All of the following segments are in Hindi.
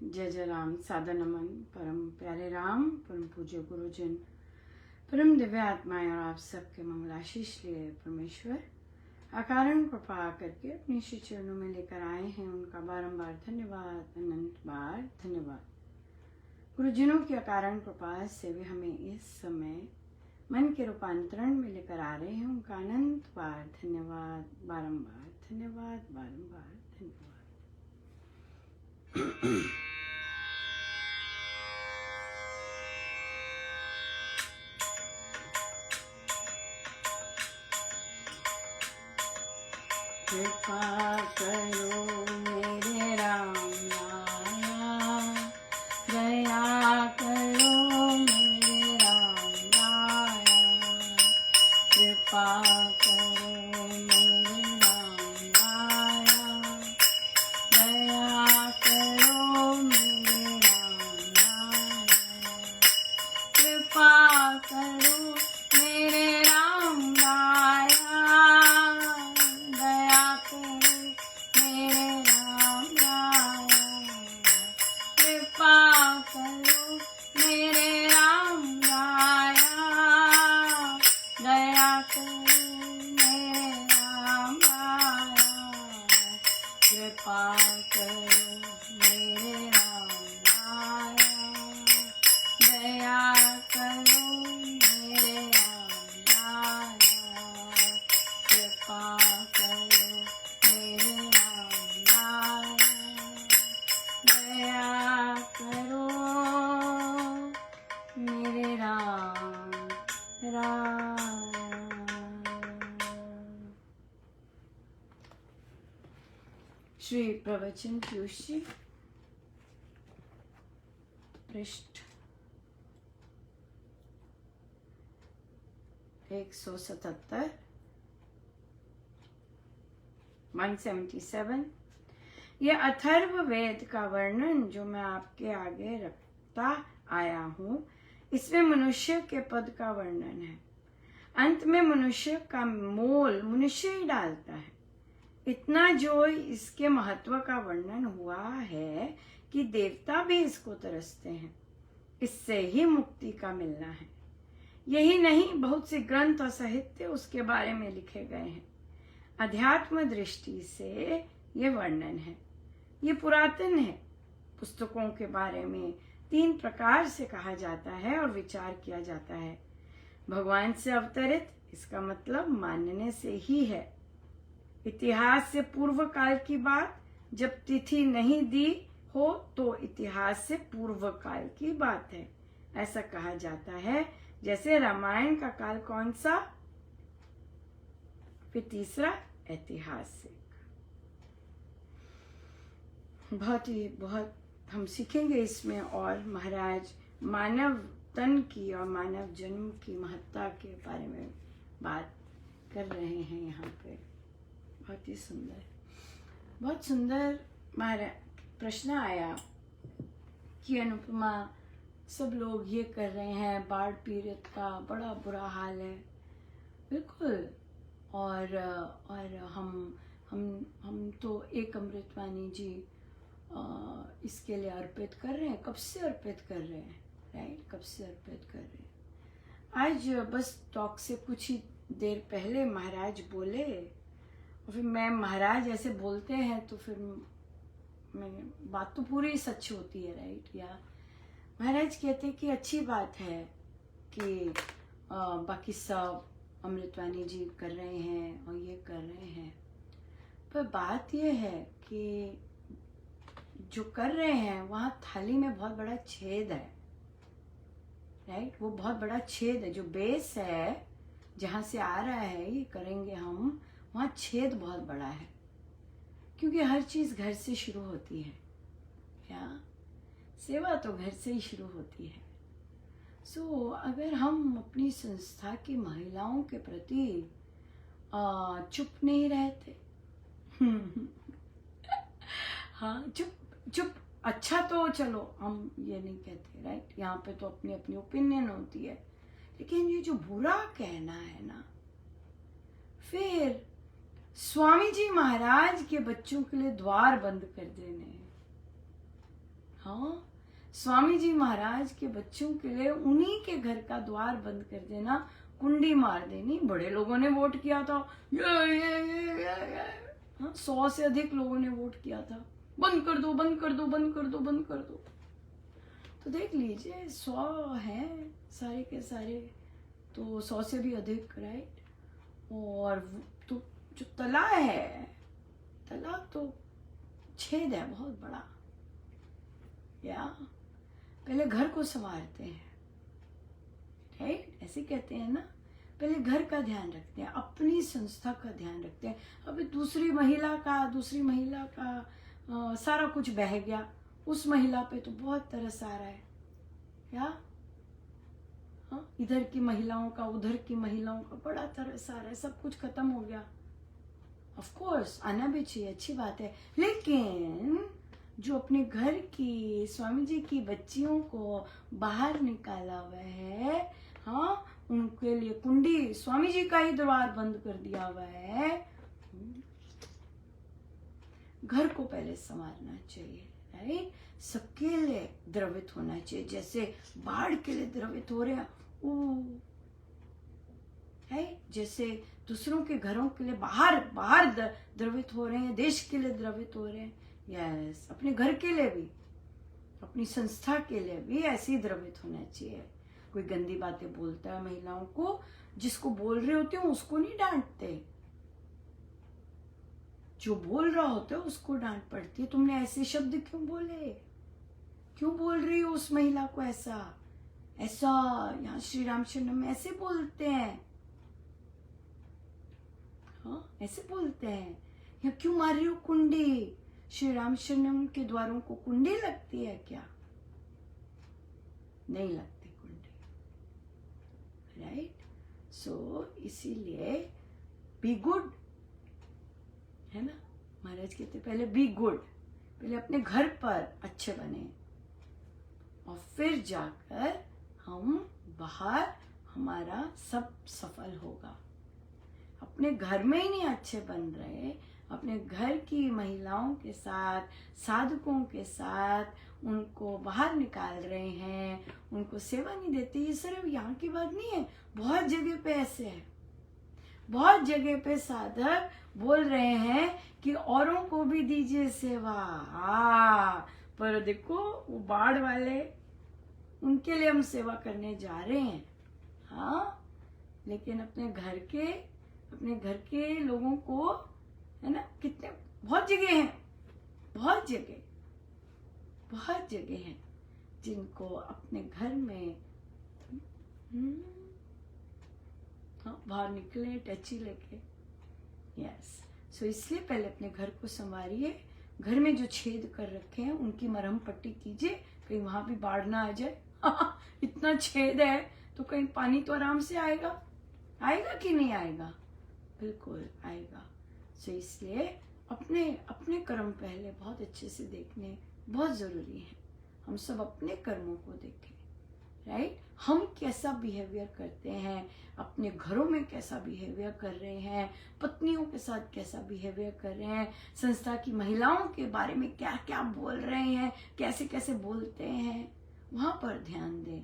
जय जय राम। सादर नमन परम प्यारे राम, परम पूज्य गुरुजन, परम दिव्य आत्माएं और आप सबके मंगलाशीष लिए परमेश्वर अकारण कृपा करके अपने श्री चरणों में लेकर आए हैं। उनका बारंबार धन्यवाद, अनंत बार धन्यवाद। गुरुजनों की अकारण कृपा से वे हमें इस समय मन के रूपांतरण में लेकर आ रहे हैं। उनका अनंत बार धन्यवाद, बारंबार धन्यवाद, बारंबार धन्यवाद। कृपा करो मेरे राम लाला, दया करो मेरे राम लाला, कृपा करो मेरे राम लाला, दया करो मेरे राम लाला, कृपा करो मेरे राम लाला, दया करो मेरे राम लाला, कृपा करो मेरे राम लाला, दया करो मेरे राम लाला, कृपा करो मेरे राम लाला, दया करो मेरे राम लाला, कृपा करो मेरे राम लाला, दया करो मेरे राम लाला। श्री प्रवचन पीयूष जी, पृष्ठ 177, 177। यह अथर्व वेद का वर्णन जो मैं आपके आगे रखता आया हूँ, इसमें मनुष्य के पद का वर्णन है। अंत में मनुष्य का मोल मनुष्य ही डालता है। इतना जो इसके महत्व का वर्णन हुआ है कि देवता भी इसको तरसते हैं। इससे ही मुक्ति का मिलना है। यही नहीं, बहुत से ग्रंथ और साहित्य उसके बारे में लिखे गए हैं। अध्यात्म दृष्टि से ये वर्णन है। ये पुरातन है। पुस्तकों के बारे में 3 प्रकार से कहा जाता है और विचार किया जाता है। भगवान से अवतरित, इसका मतलब मानने से ही है। इतिहास से पूर्व काल की बात, जब तिथि नहीं दी हो तो इतिहास से पूर्व काल की बात है, ऐसा कहा जाता है। जैसे रामायण का काल कौन सा, फिर तीसरा ऐतिहासिक। बहुत हम सीखेंगे इसमें। और महाराज मानव तन की और मानव जन्म की महत्ता के बारे में बात कर रहे हैं यहाँ पे। बहुत ही सुंदर, बहुत सुंदर महाराज प्रश्न आया कि अनुपमा, सब लोग ये कर रहे हैं, बाढ़ पीड़ित का बड़ा बुरा हाल है। बिल्कुल। और हम तो एक अमृतवाणी जी इसके लिए अर्पित कर रहे हैं। कब से अर्पित कर रहे हैं, राइट? कब से अर्पित कर रहे हैं। आज बस टॉक से कुछ ही देर पहले महाराज बोले, और फिर मैं, महाराज ऐसे बोलते हैं तो फिर मैं, बात तो पूरी सच होती है, राइट? या महाराज कहते कि अच्छी बात है कि बाकी सब अमृतवाणी जी कर रहे हैं और ये कर रहे हैं, पर बात ये है कि जो कर रहे हैं वहाँ थाली में बहुत बड़ा छेद है, राइट? वो बहुत बड़ा छेद है। जो बेस है, जहाँ से आ रहा है ये करेंगे हम, वहाँ छेद बहुत बड़ा है। क्योंकि हर चीज घर से शुरू होती है। क्या सेवा तो घर से ही शुरू होती है। सो अगर हम अपनी संस्था की महिलाओं के प्रति चुप नहीं रहते हाँ, चुप अच्छा, तो चलो हम ये नहीं कहते, राइट? यहाँ पे तो अपनी अपनी ओपिनियन होती है, लेकिन ये जो बुरा कहना है ना, फिर स्वामी जी महाराज के बच्चों के लिए द्वार बंद कर देने। हाँ, स्वामी जी महाराज के बच्चों के लिए उन्हीं के घर का द्वार बंद कर देना, कुंडी मार देनी। बड़े लोगों ने वोट किया था, ये। हाँ, 100 से अधिक लोगों ने वोट किया था, बंद कर दो, बंद कर दो, बंद कर दो, बंद कर दो। तो देख लीजिए 100 है सारे के सारे, तो 100 से भी अधिक, राइट। और तो जो तला है, तला तो छेद है बहुत बड़ा। या पहले घर को संवारते हैं, राइट, ऐसे कहते हैं ना, पहले घर का ध्यान रखते हैं, अपनी संस्था का ध्यान रखते हैं। अभी दूसरी महिला का सारा कुछ बह गया, उस महिला पे तो बहुत तरस आ रहा है। या हाँ, इधर की महिलाओं का, उधर की महिलाओं का बड़ा तरस आ रहा है, सब कुछ खत्म हो गया। ऑफ कोर्स आना भी चाहिए, अच्छी बात है, लेकिन जो अपने घर की स्वामी जी की बच्चियों को बाहर निकाला हुआ है, हाँ, उनके लिए कुंडी, स्वामी जी का ही द्वार बंद कर दिया हुआ है। घर को पहले संवारना चाहिए, राइट। सबके लिए द्रवित होना चाहिए, जैसे बाढ़ के लिए द्रवित हो रहे हैं, है, जैसे दूसरों के घरों के लिए बाहर द्रवित हो रहे हैं, देश के लिए द्रवित हो रहे हैं। यस, अपने घर के लिए भी, अपनी संस्था के लिए भी ऐसे ही द्रवित होना चाहिए। कोई गंदी बातें बोलता है महिलाओं को, जिसको बोल रहे होते हैं उसको नहीं डांटते, जो बोल रहा होता है उसको डांट पड़ती है। तुमने ऐसे शब्द क्यों बोले, क्यों बोल रही हो उस महिला को ऐसा ऐसा। यहाँ श्री रामचंद्र में ऐसे बोलते हैं, हाँ, ऐसे बोलते हैं। या क्यों मार रही हो कुंडी, श्री रामचंद्र के द्वारों को कुंडी लगती है क्या? नहीं लगती कुंडी, राइट। सो इसीलिए बी गुड, है ना। महाराज कहते पहले बी गुड, पहले अपने घर पर अच्छे बने और फिर जाकर हम बाहर हमारा सब सफल होगा। अपने घर में ही नहीं अच्छे बन रहे, अपने घर की महिलाओं के साथ, साधकों के साथ उनको बाहर निकाल रहे हैं, उनको सेवा नहीं देते। ये सिर्फ यहाँ की बात नहीं है, बहुत जगह पे ऐसे है। बहुत जगह पे साधक बोल रहे हैं कि औरों को भी दीजिए सेवा, पर देखो वो बाढ़ वाले, उनके लिए हम सेवा करने जा रहे हैं, हाँ, लेकिन अपने घर के लोगों को, है ना, कितने बहुत जगह हैं, बहुत जगह हैं जिनको अपने घर में हाँ, बाहर निकले टची लेके। यस, सो इसलिए पहले अपने घर को संवारिए, घर में जो छेद कर रखे हैं उनकी मरहम पट्टी कीजिए, कहीं वहां भी बाढ़ ना आ जाए। इतना छेद है तो कहीं पानी तो आराम से आएगा कि नहीं आएगा? बिल्कुल आएगा। सो इसलिए अपने कर्म पहले बहुत अच्छे से देखने बहुत जरूरी है। हम सब अपने कर्मों को देखें, राइट। हम कैसा बिहेवियर करते हैं, अपने घरों में कैसा बिहेवियर कर रहे हैं, पत्नियों के साथ कैसा बिहेवियर कर रहे हैं, संस्था की महिलाओं के बारे में क्या क्या बोल रहे हैं, कैसे कैसे बोलते हैं, वहां पर ध्यान दें,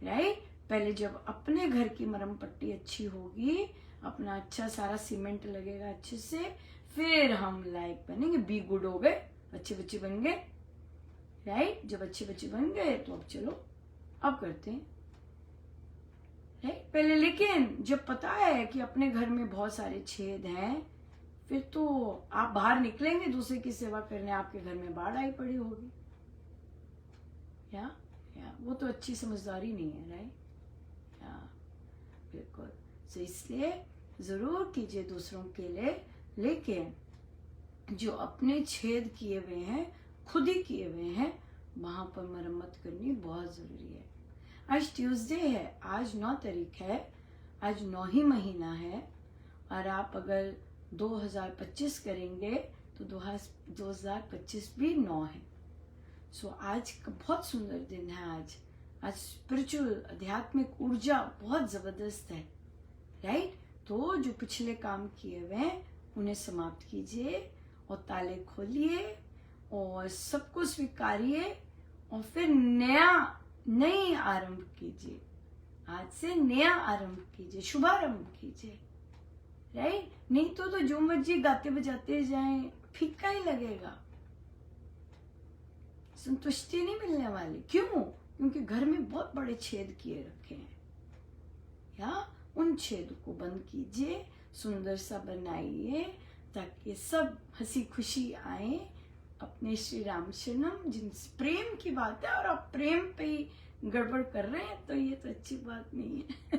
राइट। पहले जब अपने घर की मरहम पट्टी अच्छी होगी, अपना अच्छा सारा सीमेंट लगेगा अच्छे से, फिर हम लायक बनेंगे, बी गुड हो गए, अच्छे बच्चे बन गए, राइट। जब अच्छे बच्चे बन गए तो अब चलो अब करते हैं, राइट। पहले लेकिन जब पता है कि अपने घर में बहुत सारे छेद हैं, फिर तो आप बाहर निकलेंगे दूसरे की सेवा करने, आपके घर में बाढ़ आई पड़ी होगी, या वो तो अच्छी समझदारी नहीं है, राइट। बिल्कुल। तो इसलिए जरूर कीजिए दूसरों के लिए, लेकिन जो अपने छेद किए हुए हैं, खुद ही किए हुए हैं, वहां पर मरम्मत करनी बहुत जरूरी है। आज ट्यूसडे है, आज 9 तारीख है, आज 9 ही महीना है, और आप अगर 2025 करेंगे तो 2025 भी 9 है। सो आज का बहुत सुंदर दिन है। आज स्पिरिचुअल आध्यात्मिक ऊर्जा बहुत जबरदस्त है, राइट। तो जो पिछले काम किए हुए हैं उन्हें समाप्त कीजिए और ताले खोलिए और सबको स्वीकारिए और फिर नई आरंभ कीजिए। आज से नया आरंभ कीजिए, शुभारंभ कीजिए, राइट। नहीं तो जो मर्जी गाते बजाते जाएं, फीका ही लगेगा, संतुष्टि नहीं मिलने वाली। क्यों? क्योंकि घर में बहुत बड़े छेद किए रखे हैं। या उन छेद को बंद कीजिए, सुंदर सा बनाइए, ताकि सब हंसी खुशी आए अपने श्री राम शरणम। जिन प्रेम की बात है और आप प्रेम पे ही गड़बड़ कर रहे हैं, तो ये तो अच्छी बात नहीं है।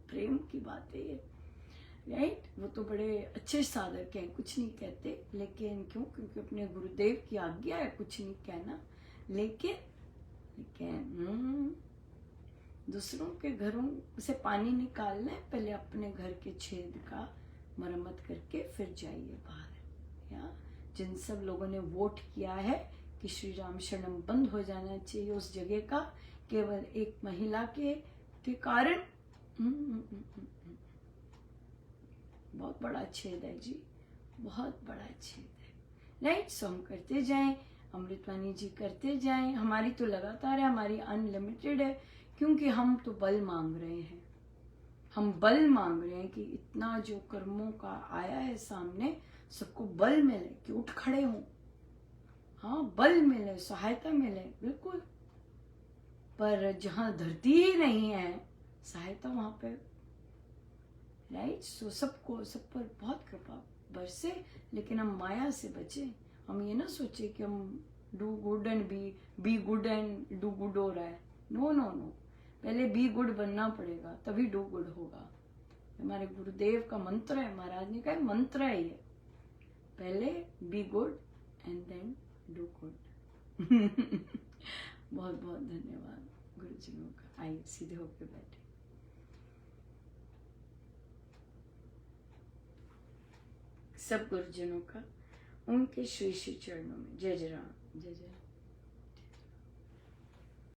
प्रेम की बात है ये, राइट। वो तो बड़े अच्छे साधक हैं, कुछ नहीं कहते, लेकिन क्यों? क्योंकि अपने गुरुदेव की आज्ञा है कुछ नहीं कहना। लेकिन दूसरों के घरों से पानी निकालना है, पहले अपने घर के छेद का मरम्मत करके फिर जाइए बाहर। या जिन सब लोगों ने वोट किया है कि श्री राम शरणम बंद हो जाना चाहिए उस जगह का, केवल एक महिला के कारण, बहुत बड़ा छेद है जी, बहुत बड़ा छेद है, राइट। सो हम करते जाएं, अमृतवाणी जी करते जाएं। हमारी तो लगातार है, हमारी अनलिमिटेड है, क्योंकि हम तो बल मांग रहे हैं। हम बल मांग रहे हैं कि इतना जो कर्मों का आया है सामने, सबको बल मिले कि उठ खड़े हों। हाँ, बल मिले, सहायता मिले, बिल्कुल। पर जहां धरती ही नहीं है सहायता, वहां पे, राइट। सो सबको, सब पर बहुत कृपा बरसे, लेकिन हम माया से बचे। हम ये ना सोचे कि हम do good and B good and do good हो रहा है। नो नो नो, पहले बी गुड बनना पड़ेगा, तभी डू गुड होगा। हमारे गुरुदेव का मंत्र है, महाराज ने कहा मंत्र है ये, पहले be good and then do good. बहुत बहुत धन्यवाद गुरुजनों का। आइए सीधे होकर बैठे। सब गुरुजनों का उनके श्री श्री चरणों में जय जय राम, जय जय।